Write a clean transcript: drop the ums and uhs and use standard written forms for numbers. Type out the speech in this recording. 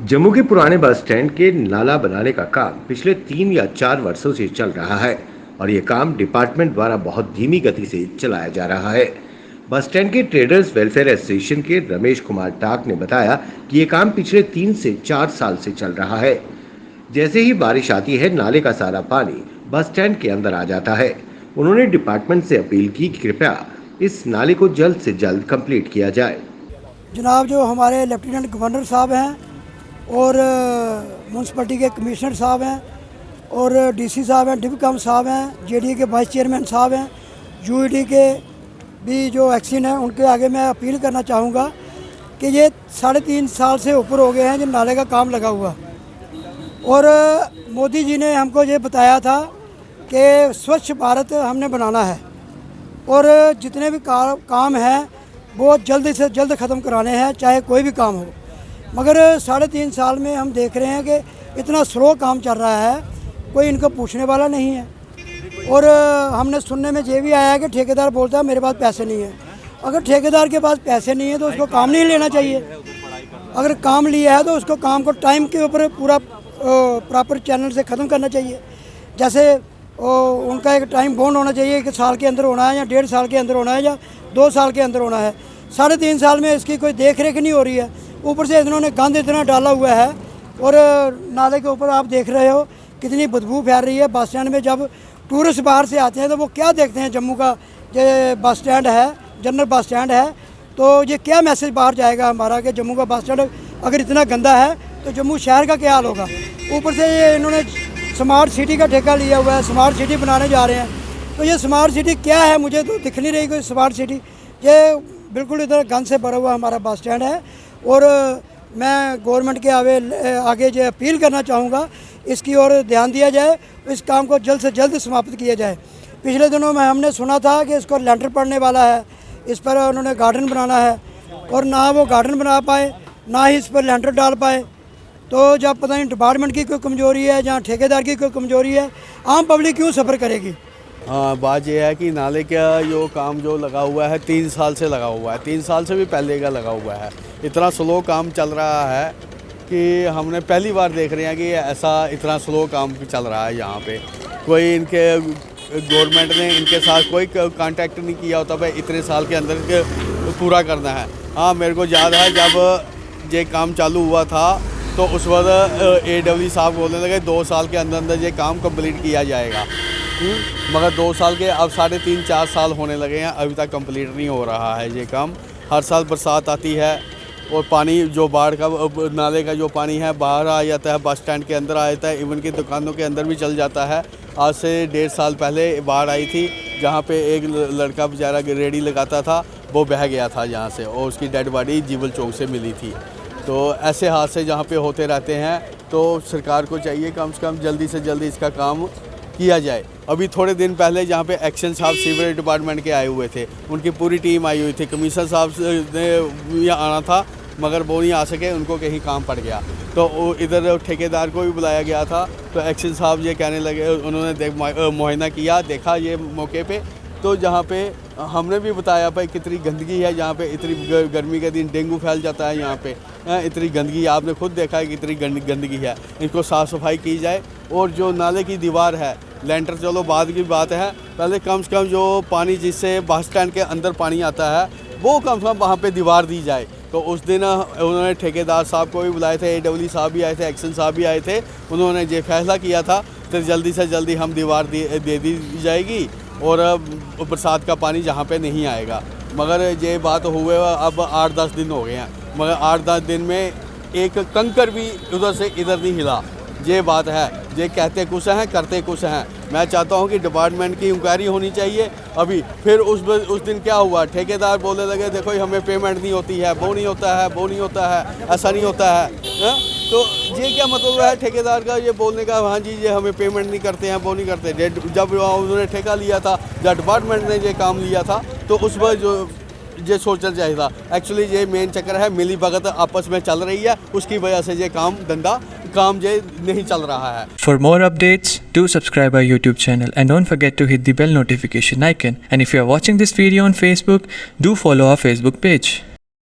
जम्मू के पुराने bus stand के नाला बनाने का काम पिछले 3 या 4 वर्षों से चल रहा है और ये काम डिपार्टमेंट द्वारा बहुत धीमी गति से चलाया जा रहा है। बस स्टैंड के ट्रेडर्स वेलफेयर एसोसिएशन के रमेश कुमार टाक ने बताया कि ये काम पिछले 3 से 4 साल से चल रहा है। जैसे ही बारिश आती है, नाले का सारा पानी बस स्टैंड के अंदर आ जाता है। उन्होंने डिपार्टमेंट से अपील की कि कृपया इस नाले को जल्द से जल्द कंप्लीट किया जाए। जनाब, जो हमारे लेफ्टिनेंट गवर्नर साहब हैं और म्यूनसिपलिटी के कमिश्नर साहब हैं और डीसी साहब हैं, डिप्टी साहब हैं, जेडीए के वाइस चेयरमैन साहब हैं, यूईडी के भी जो एक्शन हैं, उनके आगे मैं अपील करना चाहूँगा कि ये 3.5 साल से ऊपर हो गए हैं जो नाले का काम लगा हुआ। और मोदी जी ने हमको ये बताया था कि स्वच्छ भारत हमने बनाना है और जितने भी काम हैं वो जल्द से जल्द ख़त्म कराने हैं, चाहे कोई भी काम हो। मगर 3.5 साल में हम देख रहे हैं कि इतना स्लो काम चल रहा है, कोई इनको पूछने वाला नहीं है। और हमने सुनने में ये भी आया है कि ठेकेदार बोलता है मेरे पास पैसे नहीं है। अगर ठेकेदार के पास पैसे नहीं है तो उसको काम नहीं लेना चाहिए। अगर काम लिया है तो उसको काम को टाइम के ऊपर पूरा प्रॉपर चैनल से ख़त्म करना चाहिए। जैसे उनका एक टाइम बाउंड होना चाहिए कि साल के अंदर होना है या 1.5 साल के अंदर होना है या 2 साल के अंदर होना है। 3.5 साल में इसकी कोई देख रेख नहीं हो रही है। ऊपर से इन्होंने गंद इतना डाला हुआ है और नाले के ऊपर आप देख रहे हो कितनी बदबू फैल रही है। बस स्टैंड में जब टूरिस्ट बाहर से आते हैं तो वो क्या देखते हैं, जम्मू का ये बस स्टैंड है, जनरल बस स्टैंड है, तो ये क्या मैसेज बाहर जाएगा हमारा कि जम्मू का बस स्टैंड अगर इतना गंदा है तो जम्मू शहर का क्या हाल होगा। ऊपर से ये इन्होंने स्मार्ट सिटी का ठेका लिया हुआ है, स्मार्ट सिटी बनाने जा रहे हैं। तो ये स्मार्ट सिटी क्या है, मुझे तो दिख नहीं रही कोई स्मार्ट सिटी। ये बिल्कुल इधर गंद से भरा हुआ हमारा बस स्टैंड है और मैं गवर्नमेंट के आगे जो अपील करना चाहूँगा इसकी ओर ध्यान दिया जाए, इस काम को जल्द से जल्द समाप्त किया जाए। पिछले दिनों में हमने सुना था कि इसको लेंटर पड़ने वाला है, इस पर उन्होंने गार्डन बनाना है और ना वो गार्डन बना पाए ना ही इस पर लेंटर डाल पाए। तो जब पता नहीं डिपार्टमेंट की कोई कमज़ोरी है या ठेकेदार की कोई कमज़ोरी है, आम पब्लिक क्यों सफ़र करेगी। हाँ, बात यह है कि नाले का जो काम जो लगा हुआ है 3 साल से लगा हुआ है, 3 साल से भी पहले का लगा हुआ है। इतना स्लो काम चल रहा है कि हमने पहली बार देख रहे हैं कि ऐसा इतना स्लो काम चल रहा है। यहाँ पे कोई इनके गवर्नमेंट ने इनके साथ कोई कांटेक्ट नहीं किया होता भाई इतने साल के अंदर पूरा करना है। हाँ, मेरे को याद है जब ये काम चालू हुआ था तो उस वक्त AW साहब बोलने लगे 2 साल के अंदर अंदर ये काम कंप्लीट किया जाएगा। मगर 2 साल के अब 3.5-4 साल होने लगे हैं, अभी तक कंप्लीट नहीं हो रहा है ये काम। हर साल बरसात आती है और पानी जो बाढ़ का नाले का जो पानी है बाहर आ जाता है, बस स्टैंड के अंदर आ जाता है, इवन की दुकानों के अंदर भी चल जाता है। आज से 1.5 साल पहले बाढ़ आई थी जहाँ पे एक लड़का बेचारा रेडी लगाता था, वो बह गया था यहाँ से और उसकी डेड बॉडी जीवल चौक से मिली थी। तो ऐसे हादसे जहाँ पे होते रहते हैं तो सरकार को चाहिए कम से कम जल्दी से जल्दी इसका काम किया जाए। अभी थोड़े दिन पहले जहाँ पे एक्शन साहब सीवरेज डिपार्टमेंट के आए हुए थे, उनकी पूरी टीम आई हुई थी। कमिश्नर साहब ने यहाँ आना था मगर वो नहीं आ सके, उनको कहीं काम पड़ गया। तो इधर ठेकेदार को भी बुलाया गया था तो एक्शन साहब ये कहने लगे, उन्होंने मुआयना किया, देखा ये मौके पे, तो जहाँ पे हमने भी बताया भाई कितनी गंदगी है यहाँ पे। इतनी गर्मी के दिन डेंगू फैल जाता है यहाँ पे, इतनी गंदगी आपने खुद देखा है कि इतनी गंदगी है। इनको साफ़ सफाई की जाए और जो नाले की दीवार है, लेंटर चलो बाद की बात है, पहले कम से कम जो पानी जिससे बस स्टैंड के अंदर पानी आता है वो कम से कम वहाँ पे दीवार दी जाए। तो उस दिन उन्होंने ठेकेदार साहब को भी बुलाए थे, AW साहब भी आए थे, एक्शन साहब भी आए थे। उन्होंने ये फैसला किया था तो जल्दी से जल्दी हम दीवार दे दी जाएगी और बरसात का पानी जहाँ पे नहीं आएगा। मगर ये बात हुए अब 8-10 दिन हो गए हैं, मगर 8-10 दिन में एक कंकर भी उधर से इधर नहीं हिला। ये बात है, ये कहते कुछ हैं करते कुछ हैं। मैं चाहता हूँ कि डिपार्टमेंट की इंक्वायरी होनी चाहिए। अभी फिर उस दिन क्या हुआ, ठेकेदार बोलने लगे देखो हमें पेमेंट नहीं होती है, वो नहीं होता है, वो नहीं होता है, ऐसा नहीं होता है। तो ये क्या मतलब है ठेकेदार का ये बोलने का, हाँ जी ये हमें पेमेंट नहीं करते हैं, वो नहीं करते। जब उन्होंने ठेका लिया था, जब डिपार्टमेंट ने ये काम लिया था तो उस वक्त जो ये सोचना चाहिए था। एक्चुअली ये मेन चक्कर है, मिली भगत आपस में चल रही है, उसकी वजह से ये काम ये नहीं चल रहा है। For more updates, do subscribe our YouTube channel and don't forget to hit the bell notification icon. And if you are watching this video on Facebook, do follow our Facebook page.